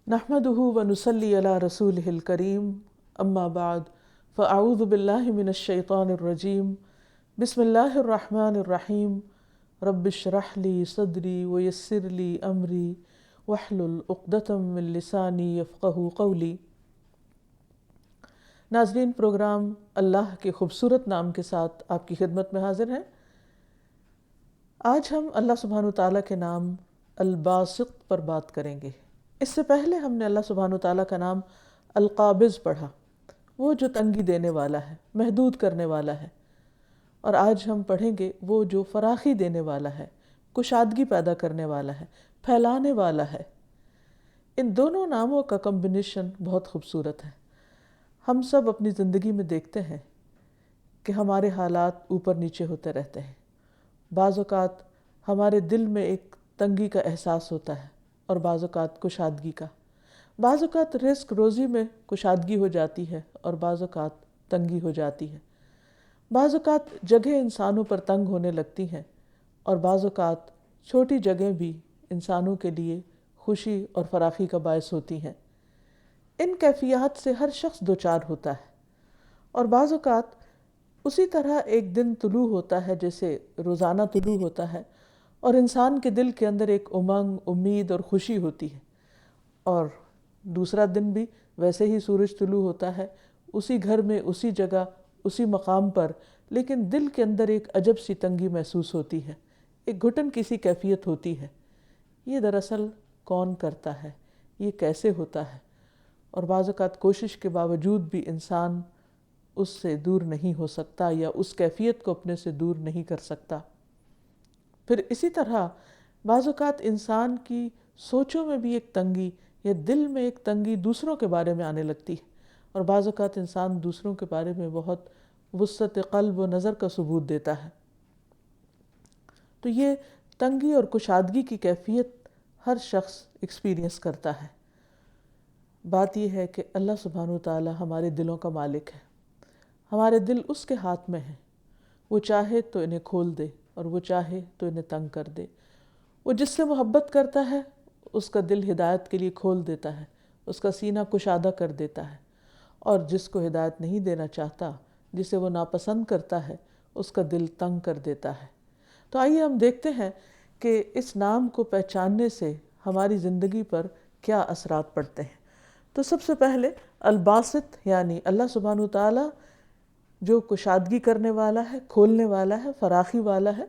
نحمدہ ونصلی علی رسولہ الکریم اما بعد فاعوذ باللہ من الشیطان الرجیم بسم اللہ الرحمن الرحیم رب اشرح لی صدری ویسر لی امری واحلل عقدۃ من لسانی یفقہوا قولی۔ ناظرین، پروگرام اللہ کے خوبصورت نام کے ساتھ آپ کی خدمت میں حاضر ہیں۔ آج ہم اللہ سبحانہ وتعالیٰ کے نام الباسط پر بات کریں گے۔ اس سے پہلے ہم نے اللہ سبحانہ وتعالیٰ کا نام القابض پڑھا، وہ جو تنگی دینے والا ہے، محدود کرنے والا ہے، اور آج ہم پڑھیں گے وہ جو فراخی دینے والا ہے، کشادگی پیدا کرنے والا ہے، پھیلانے والا ہے۔ ان دونوں ناموں کا کمبینیشن بہت خوبصورت ہے۔ ہم سب اپنی زندگی میں دیکھتے ہیں کہ ہمارے حالات اوپر نیچے ہوتے رہتے ہیں۔ بعض اوقات ہمارے دل میں ایک تنگی کا احساس ہوتا ہے اور بعض اوقات کشادگی کا۔ بعض اوقات رزق روزی میں کشادگی ہو جاتی ہے اور بعض اوقات تنگی ہو جاتی ہے۔ بعض اوقات جگہ انسانوں پر تنگ ہونے لگتی ہیں اور بعض اوقات چھوٹی جگہیں بھی انسانوں کے لیے خوشی اور فراخی کا باعث ہوتی ہیں۔ ان کیفیات سے ہر شخص دوچار ہوتا ہے، اور بعض اوقات اسی طرح ایک دن طلوع ہوتا ہے جیسے روزانہ طلوع ہوتا ہے، اور انسان کے دل کے اندر ایک امنگ، امید اور خوشی ہوتی ہے، اور دوسرا دن بھی ویسے ہی سورج طلوع ہوتا ہے، اسی گھر میں، اسی جگہ، اسی مقام پر، لیکن دل کے اندر ایک عجب سی تنگی محسوس ہوتی ہے، ایک گھٹن کی سی کیفیت ہوتی ہے۔ یہ دراصل کون کرتا ہے؟ یہ کیسے ہوتا ہے؟ اور بعض اوقات کوشش کے باوجود بھی انسان اس سے دور نہیں ہو سکتا یا اس کیفیت کو اپنے سے دور نہیں کر سکتا۔ پھر اسی طرح بعض اوقات انسان کی سوچوں میں بھی ایک تنگی یا دل میں ایک تنگی دوسروں کے بارے میں آنے لگتی ہے، اور بعض اوقات انسان دوسروں کے بارے میں بہت وسعت قلب و نظر کا ثبوت دیتا ہے۔ تو یہ تنگی اور کشادگی کی کیفیت ہر شخص ایکسپیرینس کرتا ہے۔ بات یہ ہے کہ اللہ سبحانہ وتعالی ہمارے دلوں کا مالک ہے۔ ہمارے دل اس کے ہاتھ میں ہیں، وہ چاہے تو انہیں کھول دے اور وہ چاہے تو انہیں تنگ کر دے۔ وہ جس سے محبت کرتا ہے اس کا دل ہدایت کے لیے کھول دیتا ہے، اس کا سینہ کشادہ کر دیتا ہے، اور جس کو ہدایت نہیں دینا چاہتا، جسے وہ ناپسند کرتا ہے، اس کا دل تنگ کر دیتا ہے۔ تو آئیے ہم دیکھتے ہیں کہ اس نام کو پہچاننے سے ہماری زندگی پر کیا اثرات پڑتے ہیں۔ تو سب سے پہلے الباسط یعنی اللہ سبحانہ وتعالی جو کشادگی کرنے والا ہے، کھولنے والا ہے، فراخی والا ہے۔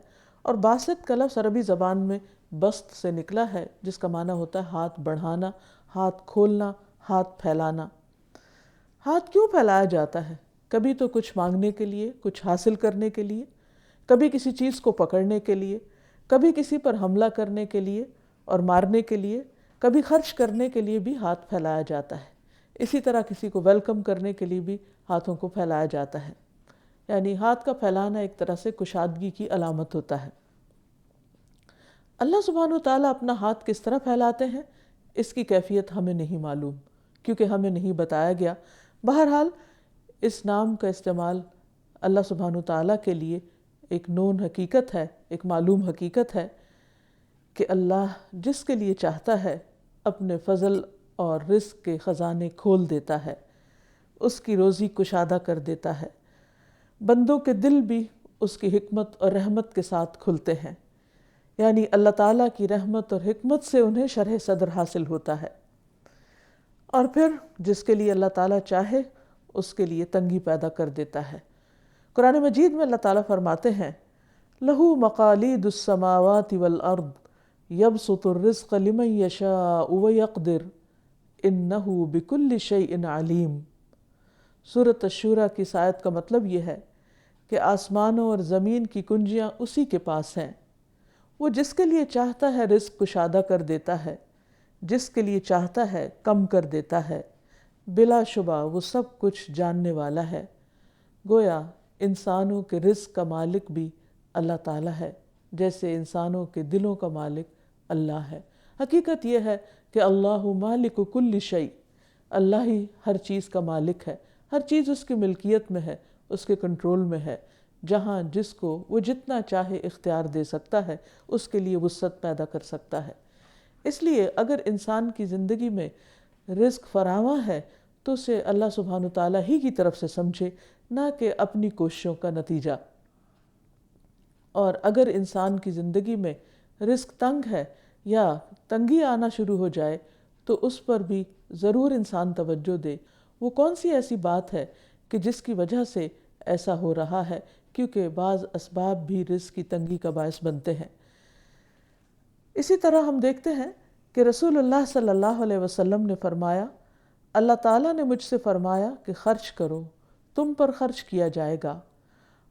اور باسط کا لفظ عربی زبان میں بسط سے نکلا ہے، جس کا معنی ہوتا ہے ہاتھ بڑھانا، ہاتھ کھولنا، ہاتھ پھیلانا۔ ہاتھ کیوں پھیلایا جاتا ہے؟ کبھی تو کچھ مانگنے کے لیے، کچھ حاصل کرنے کے لیے، کبھی کسی چیز کو پکڑنے کے لیے، کبھی کسی پر حملہ کرنے کے لیے اور مارنے کے لیے، کبھی خرچ کرنے کے لیے بھی ہاتھ پھیلایا جاتا ہے۔ اسی طرح کسی کو ویلکم کرنے کے لیے بھی ہاتھوں کو پھیلایا جاتا ہے۔ یعنی ہاتھ کا پھیلانا ایک طرح سے کشادگی کی علامت ہوتا ہے۔ اللہ سبحانہ وتعالیٰ اپنا ہاتھ کس طرح پھیلاتے ہیں، اس کی کیفیت ہمیں نہیں معلوم، کیونکہ ہمیں نہیں بتایا گیا۔ بہرحال اس نام کا استعمال اللہ سبحانہ وتعالیٰ کے لیے ایک نون حقیقت ہے، ایک معلوم حقیقت ہے کہ اللہ جس کے لیے چاہتا ہے اپنے فضل اور رزق کے خزانے کھول دیتا ہے، اس کی روزی کشادہ کر دیتا ہے۔ بندوں کے دل بھی اس کی حکمت اور رحمت کے ساتھ کھلتے ہیں، یعنی اللہ تعالیٰ کی رحمت اور حکمت سے انہیں شرح صدر حاصل ہوتا ہے، اور پھر جس کے لیے اللہ تعالیٰ چاہے اس کے لیے تنگی پیدا کر دیتا ہے۔ قرآن مجید میں اللہ تعالیٰ فرماتے ہیں لَهُ مَقَالِيدُ السَّمَاوَاتِ وَالْأَرْضِ يَبْسُطُ الرِّزْقَ لِمَن يَشَاءُ وَيَقْدِرُ إِنَّهُ بِكُلِّ شَيْءٍ عَلِيمٌ۔ سورۃ الشورى کی اس آیت کا مطلب یہ ہے کہ آسمانوں اور زمین کی کنجیاں اسی کے پاس ہیں۔ وہ جس کے لیے چاہتا ہے رزق کشادہ کر دیتا ہے، جس کے لیے چاہتا ہے کم کر دیتا ہے۔ بلا شبہ وہ سب کچھ جاننے والا ہے۔ گویا انسانوں کے رزق کا مالک بھی اللہ تعالیٰ ہے، جیسے انسانوں کے دلوں کا مالک اللہ ہے۔ حقیقت یہ ہے کہ اللہ مالک کل شیء، اللہ ہی ہر چیز کا مالک ہے، ہر چیز اس کی ملکیت میں ہے، اس کے کنٹرول میں ہے۔ جہاں جس کو وہ جتنا چاہے اختیار دے سکتا ہے، اس کے لیے وسعت پیدا کر سکتا ہے۔ اس لیے اگر انسان کی زندگی میں رزق فراواں ہے تو اسے اللہ سبحانہ تعالیٰ ہی کی طرف سے سمجھے، نہ کہ اپنی کوششوں کا نتیجہ۔ اور اگر انسان کی زندگی میں رزق تنگ ہے یا تنگی آنا شروع ہو جائے تو اس پر بھی ضرور انسان توجہ دے۔ وہ کون سی ایسی بات ہے کہ جس کی وجہ سے ایسا ہو رہا ہے، کیونکہ بعض اسباب بھی رزق کی تنگی کا باعث بنتے ہیں۔ اسی طرح ہم دیکھتے ہیں کہ رسول اللہ صلی اللہ علیہ وسلم نے فرمایا، اللہ تعالیٰ نے مجھ سے فرمایا کہ خرچ کرو، تم پر خرچ کیا جائے گا۔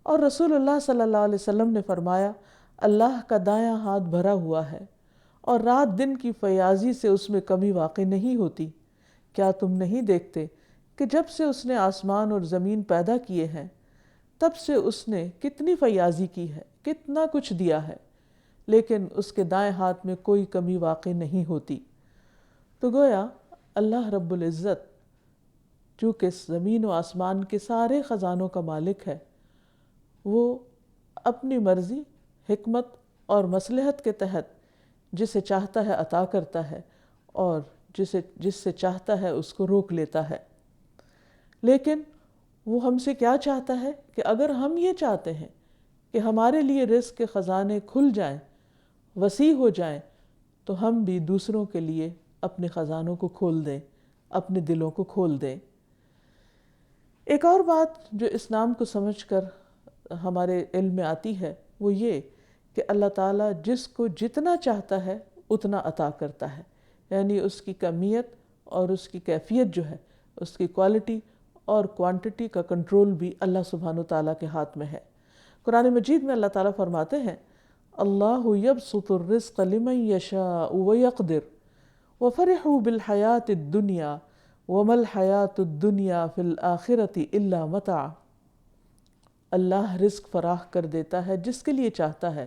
اور رسول اللہ صلی اللہ علیہ وسلم نے فرمایا، اللہ کا دایاں ہاتھ بھرا ہوا ہے اور رات دن کی فیاضی سے اس میں کمی واقع نہیں ہوتی۔ کیا تم نہیں دیکھتے کہ جب سے اس نے آسمان اور زمین پیدا کیے ہیں تب سے اس نے کتنی فیاضی کی ہے، کتنا کچھ دیا ہے، لیکن اس کے دائیں ہاتھ میں کوئی کمی واقع نہیں ہوتی۔ تو گویا اللہ رب العزت جو کہ زمین و آسمان کے سارے خزانوں کا مالک ہے، وہ اپنی مرضی، حکمت اور مصلحت کے تحت جسے چاہتا ہے عطا کرتا ہے اور جس سے چاہتا ہے اس کو روک لیتا ہے۔ لیکن وہ ہم سے کیا چاہتا ہے کہ اگر ہم یہ چاہتے ہیں کہ ہمارے لیے رزق کے خزانے کھل جائیں، وسیع ہو جائیں، تو ہم بھی دوسروں کے لیے اپنے خزانوں کو کھول دیں، اپنے دلوں کو کھول دیں۔ ایک اور بات جو اس نام کو سمجھ کر ہمارے علم میں آتی ہے وہ یہ کہ اللہ تعالیٰ جس کو جتنا چاہتا ہے اتنا عطا کرتا ہے، یعنی اس کی کمیت اور اس کی کیفیت جو ہے، اس کی کوالٹی اور کوانٹٹی کا کنٹرول بھی اللہ سبحانہ تعالیٰ کے ہاتھ میں ہے۔ قرآن مجید میں اللہ تعالیٰ فرماتے ہیں، اللہ یبسط الرزق لمن یشاء ویقدر وفرحوا بالحیاۃ الدنیا وما الحیاۃ الدنیا فی الآخرۃ الا متاع۔ اللہ رزق فراخ کر دیتا ہے جس کے لیے چاہتا ہے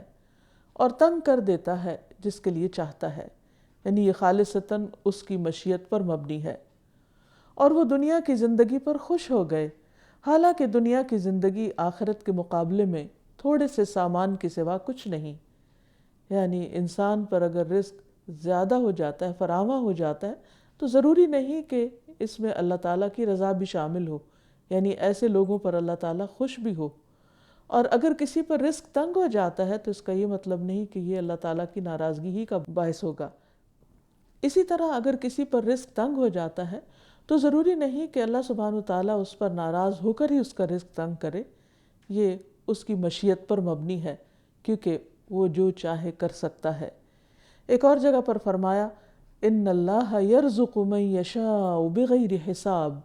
اور تنگ کر دیتا ہے جس کے لیے چاہتا ہے، یعنی یہ خالصتاً اس کی مشیت پر مبنی ہے۔ اور وہ دنیا کی زندگی پر خوش ہو گئے، حالانکہ دنیا کی زندگی آخرت کے مقابلے میں تھوڑے سے سامان کے سوا کچھ نہیں۔ یعنی انسان پر اگر رزق زیادہ ہو جاتا ہے، فراواں ہو جاتا ہے، تو ضروری نہیں کہ اس میں اللہ تعالیٰ کی رضا بھی شامل ہو، یعنی ایسے لوگوں پر اللہ تعالیٰ خوش بھی ہو۔ اور اگر کسی پر رزق تنگ ہو جاتا ہے تو اس کا یہ مطلب نہیں کہ یہ اللہ تعالیٰ کی ناراضگی ہی کا باعث ہوگا۔ اسی طرح اگر کسی پر رزق تنگ ہو جاتا ہے تو ضروری نہیں کہ اللہ سبحانہ تعالیٰ اس پر ناراض ہو کر ہی اس کا رزق تنگ کرے، یہ اس کی مشیت پر مبنی ہے، کیونکہ وہ جو چاہے کر سکتا ہے۔ ایک اور جگہ پر فرمایا، ان اللہ یرزق من یشاء بغیر حساب،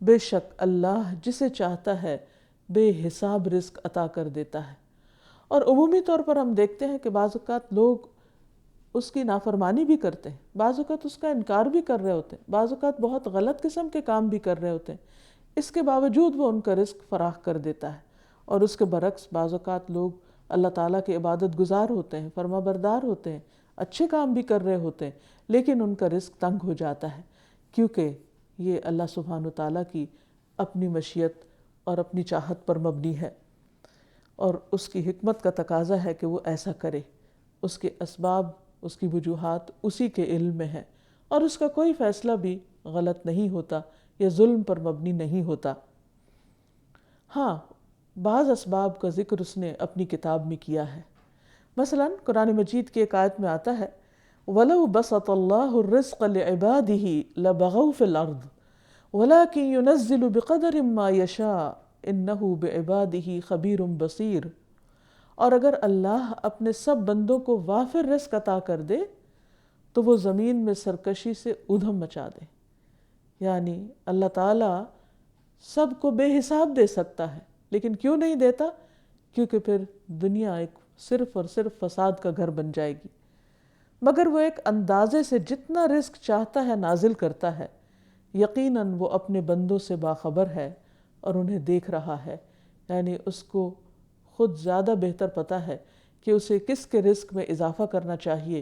بے شک اللہ جسے چاہتا ہے بے حساب رزق عطا کر دیتا ہے۔ اور عمومی طور پر ہم دیکھتے ہیں کہ بعض اوقات لوگ اس کی نافرمانی بھی کرتے ہیں، بعض اوقات اس کا انکار بھی کر رہے ہوتے ہیں، بعض اوقات بہت غلط قسم کے کام بھی کر رہے ہوتے ہیں، اس کے باوجود وہ ان کا رزق فراخ کر دیتا ہے۔ اور اس کے برعکس بعض اوقات لوگ اللہ تعالیٰ کے عبادت گزار ہوتے ہیں، فرما بردار ہوتے ہیں، اچھے کام بھی کر رہے ہوتے ہیں، لیکن ان کا رزق تنگ ہو جاتا ہے، کیونکہ یہ اللہ سبحانہ تعالیٰ کی اپنی مشیت اور اپنی چاہت پر مبنی ہے، اور اس کی حکمت کا تقاضا ہے کہ وہ ایسا کرے۔ اس کے اسباب، اس کی وجوہات اسی کے علم میں ہے، اور اس کا کوئی فیصلہ بھی غلط نہیں ہوتا یا ظلم پر مبنی نہیں ہوتا۔ ہاں، بعض اسباب کا ذکر اس نے اپنی کتاب میں کیا ہے۔ مثلا قرآن مجید کی ایک آیت میں آتا ہے، وَلَوْ بَسَطَ اللَّهُ الرِّزْقَ لِعِبَادِهِ لَبَغَوْا فِي الْأَرْضِ وَلَكِنْ يُنَزِّلُ بِقَدَرٍ مَّا يَشَاءُ إِنَّهُ بِعِبَادِهِ خَبِيرٌ بَصِيرٌ۔ اور اگر اللہ اپنے سب بندوں کو وافر رزق عطا کر دے تو وہ زمین میں سرکشی سے ادھم مچا دے، یعنی اللہ تعالیٰ سب کو بے حساب دے سکتا ہے، لیکن کیوں نہیں دیتا؟ کیونکہ پھر دنیا ایک صرف اور صرف فساد کا گھر بن جائے گی۔ مگر وہ ایک اندازے سے جتنا رزق چاہتا ہے نازل کرتا ہے، یقیناً وہ اپنے بندوں سے باخبر ہے اور انہیں دیکھ رہا ہے، یعنی اس کو خود زیادہ بہتر پتہ ہے کہ اسے کس کے رزق میں اضافہ کرنا چاہیے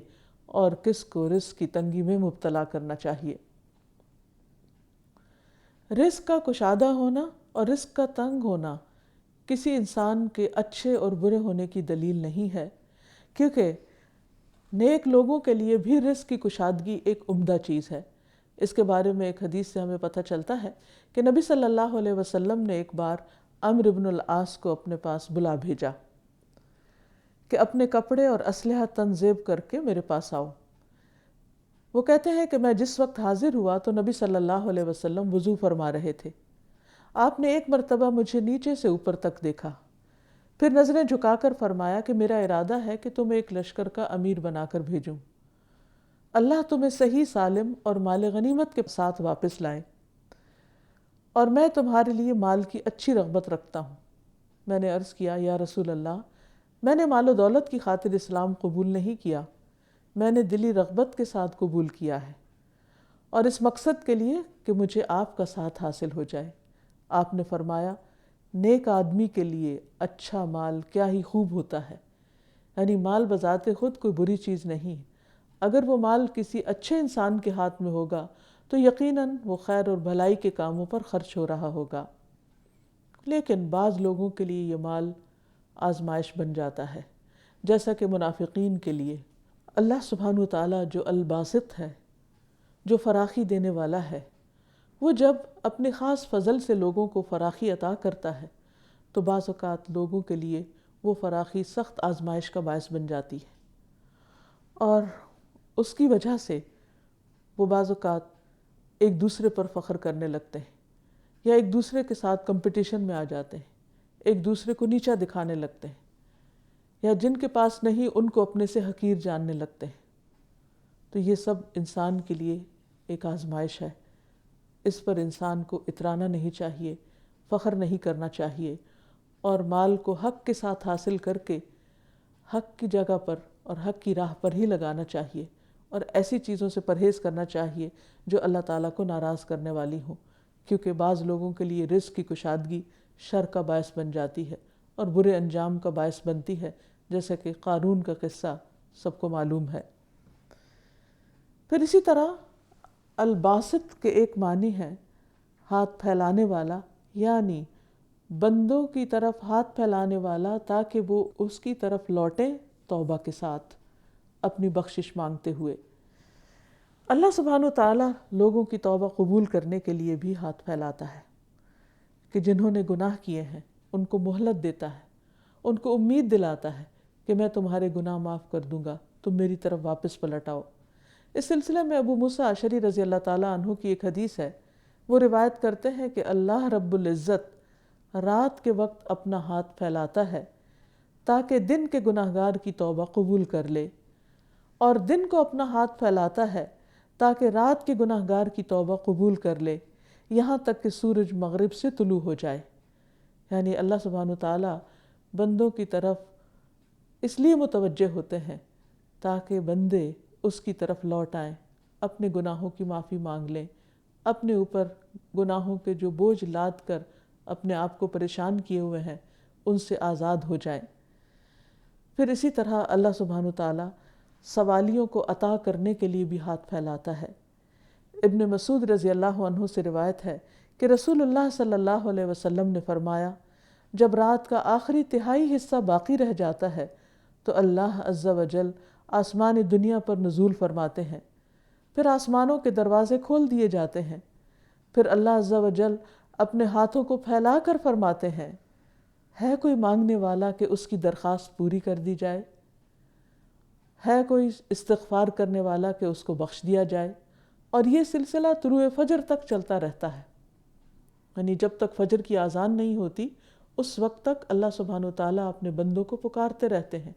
اور کس کو رزق کی تنگی میں مبتلا کرنا چاہیے۔ رزق کا کشادہ ہونا اور رزق کا تنگ ہونا کسی انسان کے اچھے اور برے ہونے کی دلیل نہیں ہے، کیونکہ نیک لوگوں کے لیے بھی رزق کی کشادگی ایک عمدہ چیز ہے۔ اس کے بارے میں ایک حدیث سے ہمیں پتہ چلتا ہے کہ نبی صلی اللہ علیہ وسلم نے ایک بار عمرو بن العاص کو اپنے پاس بلا بھیجا کہ اپنے کپڑے اور اسلحہ تنظیم کر کے میرے پاس آؤ۔ وہ کہتے ہیں کہ میں جس وقت حاضر ہوا تو نبی صلی اللہ علیہ وسلم وضو فرما رہے تھے۔ آپ نے ایک مرتبہ مجھے نیچے سے اوپر تک دیکھا، پھر نظریں جھکا کر فرمایا کہ میرا ارادہ ہے کہ تمہیں ایک لشکر کا امیر بنا کر بھیجوں۔ اللہ تمہیں صحیح سالم اور مال غنیمت کے ساتھ واپس لائے، اور میں تمہارے لیے مال کی اچھی رغبت رکھتا ہوں۔ میں نے عرض کیا، یا رسول اللہ، میں نے مال و دولت کی خاطر اسلام قبول نہیں کیا، میں نے دلی رغبت کے ساتھ قبول کیا ہے، اور اس مقصد کے لیے کہ مجھے آپ کا ساتھ حاصل ہو جائے۔ آپ نے فرمایا، نیک آدمی کے لیے اچھا مال کیا ہی خوب ہوتا ہے، یعنی مال بذات خود کوئی بری چیز نہیں، اگر وہ مال کسی اچھے انسان کے ہاتھ میں ہوگا تو یقیناً وہ خیر اور بھلائی کے کاموں پر خرچ ہو رہا ہوگا۔ لیکن بعض لوگوں کے لیے یہ مال آزمائش بن جاتا ہے، جیسا کہ منافقین کے لیے۔ اللہ سبحانہ وتعالیٰ جو الباسط ہے، جو فراخی دینے والا ہے، وہ جب اپنے خاص فضل سے لوگوں کو فراخی عطا کرتا ہے تو بعض اوقات لوگوں کے لیے وہ فراخی سخت آزمائش کا باعث بن جاتی ہے، اور اس کی وجہ سے وہ بعض اوقات ایک دوسرے پر فخر کرنے لگتے ہیں، یا ایک دوسرے کے ساتھ کمپٹیشن میں آ جاتے ہیں، ایک دوسرے کو نیچا دکھانے لگتے ہیں، یا جن کے پاس نہیں ان کو اپنے سے حقیر جاننے لگتے ہیں۔ تو یہ سب انسان کے لیے ایک آزمائش ہے، اس پر انسان کو اترانا نہیں چاہیے، فخر نہیں کرنا چاہیے، اور مال کو حق کے ساتھ حاصل کر کے حق کی جگہ پر اور حق کی راہ پر ہی لگانا چاہیے، اور ایسی چیزوں سے پرہیز کرنا چاہیے جو اللہ تعالیٰ کو ناراض کرنے والی ہوں، کیونکہ بعض لوگوں کے لیے رزق کی کشادگی شر کا باعث بن جاتی ہے اور برے انجام کا باعث بنتی ہے، جیسا کہ قارون کا قصہ سب کو معلوم ہے۔ پھر اسی طرح الباسط کے ایک معنی ہے ہاتھ پھیلانے والا، یعنی بندوں کی طرف ہاتھ پھیلانے والا تاکہ وہ اس کی طرف لوٹیں توبہ کے ساتھ، اپنی بخشش مانگتے ہوئے۔ اللہ سبحانہ وتعالیٰ لوگوں کی توبہ قبول کرنے کے لیے بھی ہاتھ پھیلاتا ہے کہ جنہوں نے گناہ کیے ہیں ان کو مہلت دیتا ہے، ان کو امید دلاتا ہے کہ میں تمہارے گناہ معاف کر دوں گا، تم میری طرف واپس پلٹ آؤ۔ اس سلسلے میں ابو موسیٰ اشعری رضی اللہ تعالیٰ عنہ کی ایک حدیث ہے، وہ روایت کرتے ہیں کہ اللہ رب العزت رات کے وقت اپنا ہاتھ پھیلاتا ہے تاکہ دن کے گناہگار کی توبہ قبول کر لے، اور دن کو اپنا ہاتھ پھیلاتا ہے تاکہ رات کے گناہگار کی توبہ قبول کر لے، یہاں تک کہ سورج مغرب سے طلوع ہو جائے۔ یعنی اللہ سبحانہ وتعالیٰ بندوں کی طرف اس لیے متوجہ ہوتے ہیں تاکہ بندے اس کی طرف لوٹ آئیں، اپنے گناہوں کی معافی مانگ لیں، اپنے اوپر گناہوں کے جو بوجھ لاد کر اپنے آپ کو پریشان کیے ہوئے ہیں ان سے آزاد ہو جائیں۔ پھر اسی طرح اللہ سبحانہ وتعالیٰ سوالیوں کو عطا کرنے کے لیے بھی ہاتھ پھیلاتا ہے۔ ابن مسعود رضی اللہ عنہ سے روایت ہے کہ رسول اللہ صلی اللہ علیہ وسلم نے فرمایا، جب رات کا آخری تہائی حصہ باقی رہ جاتا ہے تو اللہ عز و جل آسمان دنیا پر نزول فرماتے ہیں، پھر آسمانوں کے دروازے کھول دیے جاتے ہیں، پھر اللہ عز و جل اپنے ہاتھوں کو پھیلا کر فرماتے ہیں، ہے کوئی مانگنے والا کہ اس کی درخواست پوری کر دی جائے، ہے کوئی استغفار کرنے والا کہ اس کو بخش دیا جائے، اور یہ سلسلہ طلوع فجر تک چلتا رہتا ہے۔ یعنی جب تک فجر کی اذان نہیں ہوتی اس وقت تک اللہ سبحانہ وتعالیٰ اپنے بندوں کو پکارتے رہتے ہیں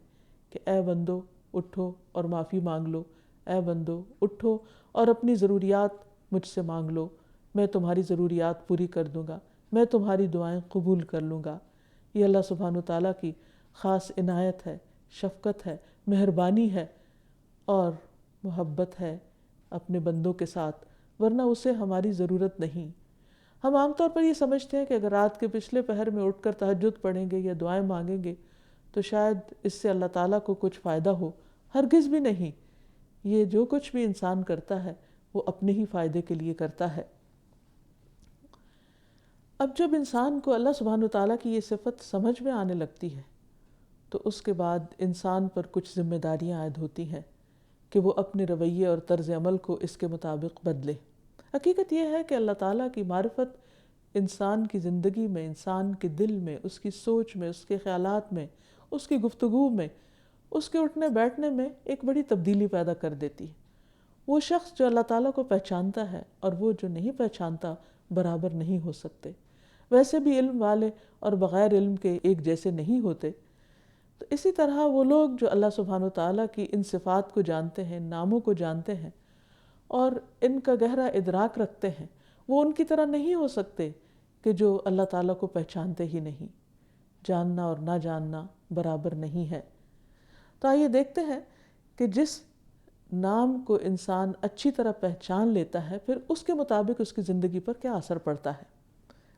کہ اے بندو اٹھو اور معافی مانگ لو، اے بندو اٹھو اور اپنی ضروریات مجھ سے مانگ لو، میں تمہاری ضروریات پوری کر دوں گا، میں تمہاری دعائیں قبول کر لوں گا۔ یہ اللہ سبحانہ وتعالیٰ کی خاص عنایت ہے، شفقت ہے، مہربانی ہے اور محبت ہے اپنے بندوں کے ساتھ، ورنہ اسے ہماری ضرورت نہیں۔ ہم عام طور پر یہ سمجھتے ہیں کہ اگر رات کے پچھلے پہر میں اٹھ کر تہجد پڑھیں گے یا دعائیں مانگیں گے تو شاید اس سے اللہ تعالیٰ کو کچھ فائدہ ہو، ہرگز بھی نہیں۔ یہ جو کچھ بھی انسان کرتا ہے وہ اپنے ہی فائدے کے لیے کرتا ہے۔ اب جب انسان کو اللہ سبحانہ وتعالیٰ کی یہ صفت سمجھ میں آنے لگتی ہے تو اس کے بعد انسان پر کچھ ذمہ داریاں عائد ہوتی ہیں کہ وہ اپنے رویے اور طرز عمل کو اس کے مطابق بدلے۔ حقیقت یہ ہے کہ اللہ تعالیٰ کی معرفت انسان کی زندگی میں، انسان کے دل میں، اس کی سوچ میں، اس کے خیالات میں، اس کی گفتگو میں، اس کے اٹھنے بیٹھنے میں ایک بڑی تبدیلی پیدا کر دیتی ہے۔ وہ شخص جو اللہ تعالیٰ کو پہچانتا ہے اور وہ جو نہیں پہچانتا برابر نہیں ہو سکتے۔ ویسے بھی علم والے اور بغیر علم کے ایک جیسے نہیں ہوتے۔ تو اسی طرح وہ لوگ جو اللہ سبحانہ وتعالیٰ کی ان صفات کو جانتے ہیں، ناموں کو جانتے ہیں اور ان کا گہرا ادراک رکھتے ہیں، وہ ان کی طرح نہیں ہو سکتے کہ جو اللہ تعالیٰ کو پہچانتے ہی نہیں۔ جاننا اور نہ جاننا برابر نہیں ہے۔ تو آئیے دیکھتے ہیں کہ جس نام کو انسان اچھی طرح پہچان لیتا ہے، پھر اس کے مطابق اس کی زندگی پر کیا اثر پڑتا ہے۔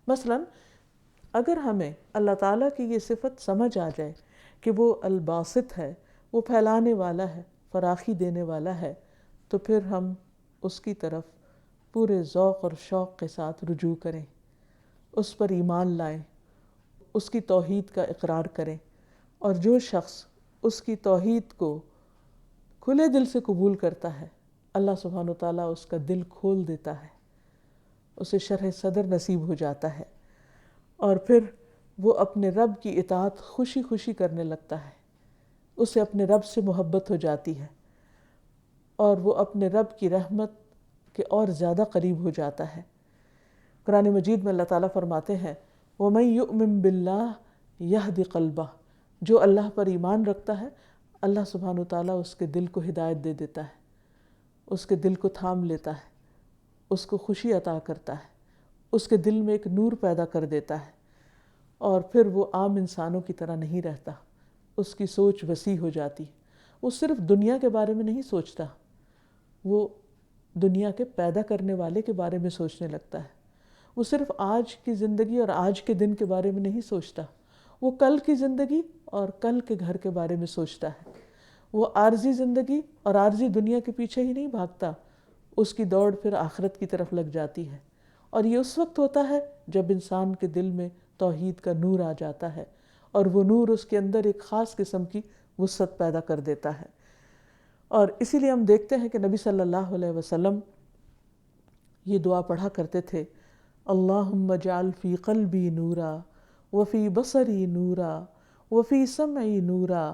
مثلاً اگر ہمیں اللہ تعالیٰ کی یہ صفت سمجھ آ جائے کہ وہ الباسط ہے، وہ پھیلانے والا ہے، فراخی دینے والا ہے، تو پھر ہم اس کی طرف پورے ذوق اور شوق کے ساتھ رجوع کریں، اس پر ایمان لائیں، اس کی توحید کا اقرار کریں، اور جو شخص اس کی توحید کو کھلے دل سے قبول کرتا ہے، اللہ سبحانہ وتعالیٰ اس کا دل کھول دیتا ہے، اسے شرح صدر نصیب ہو جاتا ہے، اور پھر وہ اپنے رب کی اطاعت خوشی خوشی کرنے لگتا ہے، اسے اپنے رب سے محبت ہو جاتی ہے، اور وہ اپنے رب کی رحمت کے اور زیادہ قریب ہو جاتا ہے۔ قرآن مجید میں اللہ تعالیٰ فرماتے ہیں وَمَن يُؤْمِن بِاللَّهِ يَهْدِ قَلْبَهُ، جو اللہ پر ایمان رکھتا ہے، اللہ سبحانہ وتعالیٰ اس کے دل کو ہدایت دے دیتا ہے، اس کے دل کو تھام لیتا ہے، اس کو خوشی عطا کرتا ہے، اس کے دل میں ایک نور پیدا کر دیتا ہے، اور پھر وہ عام انسانوں کی طرح نہیں رہتا، اس کی سوچ وسیع ہو جاتی، وہ صرف دنیا کے بارے میں نہیں سوچتا، وہ دنیا کے پیدا کرنے والے کے بارے میں سوچنے لگتا ہے، وہ صرف آج کی زندگی اور آج کے دن کے بارے میں نہیں سوچتا، وہ کل کی زندگی اور کل کے گھر کے بارے میں سوچتا ہے، وہ عارضی زندگی اور عارضی دنیا کے پیچھے ہی نہیں بھاگتا، اس کی دوڑ پھر آخرت کی طرف لگ جاتی ہے، اور یہ اس وقت ہوتا ہے جب انسان کے دل میں توحید کا نور آ جاتا ہے، اور وہ نور اس کے اندر ایک خاص قسم کی وسعت پیدا کر دیتا ہے۔ اور اسی لیے ہم دیکھتے ہیں کہ نبی صلی اللہ علیہ وسلم یہ دعا پڑھا کرتے تھے، اللہم اجعل فی قلبی نورا وفی بصری نورا وفی سمعی نورا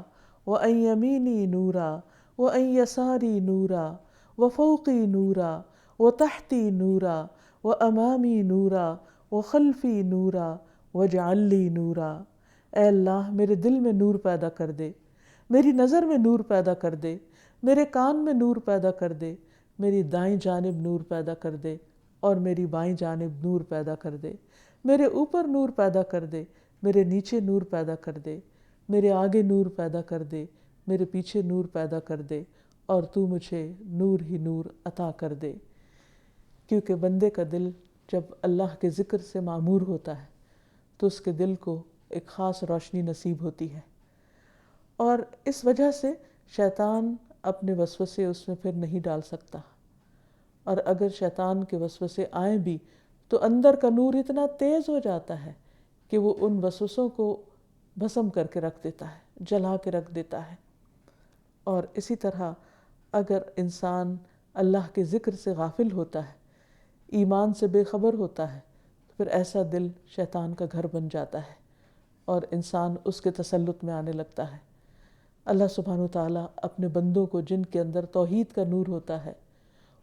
وعن یمینی نورا وعن یساری نورا وفوقی نورا وتحتی نورا وامامی نورا وخلفی نورا واجعل لی نورا۔ اے اللہ میرے دل میں نور پیدا کر دے، میری نظر میں نور پیدا کر دے، میرے کان میں نور پیدا کر دے، میری دائیں جانب نور پیدا کر دے اور میری بائیں جانب نور پیدا کر دے، میرے اوپر نور پیدا کر دے، میرے نیچے نور پیدا کر دے، میرے آگے نور پیدا کر دے، میرے پیچھے نور پیدا کر دے، اور تو مجھے نور ہی نور عطا کر دے۔ کیونکہ بندے کا دل جب اللہ کے ذکر سے معمور ہوتا ہے تو اس کے دل کو ایک خاص روشنی نصیب ہوتی ہے، اور اس وجہ سے شیطان اپنے وسوسے اس میں پھر نہیں ڈال سکتا، اور اگر شیطان کے وسوسے آئیں بھی تو اندر کا نور اتنا تیز ہو جاتا ہے کہ وہ ان وسوسوں کو بھسم کر کے رکھ دیتا ہے، جلا کے رکھ دیتا ہے۔ اور اسی طرح اگر انسان اللہ کے ذکر سے غافل ہوتا ہے، ایمان سے بے خبر ہوتا ہے، تو پھر ایسا دل شیطان کا گھر بن جاتا ہے اور انسان اس کے تسلط میں آنے لگتا ہے۔ اللہ سبحانہ وتعالیٰ اپنے بندوں کو جن کے اندر توحید کا نور ہوتا ہے،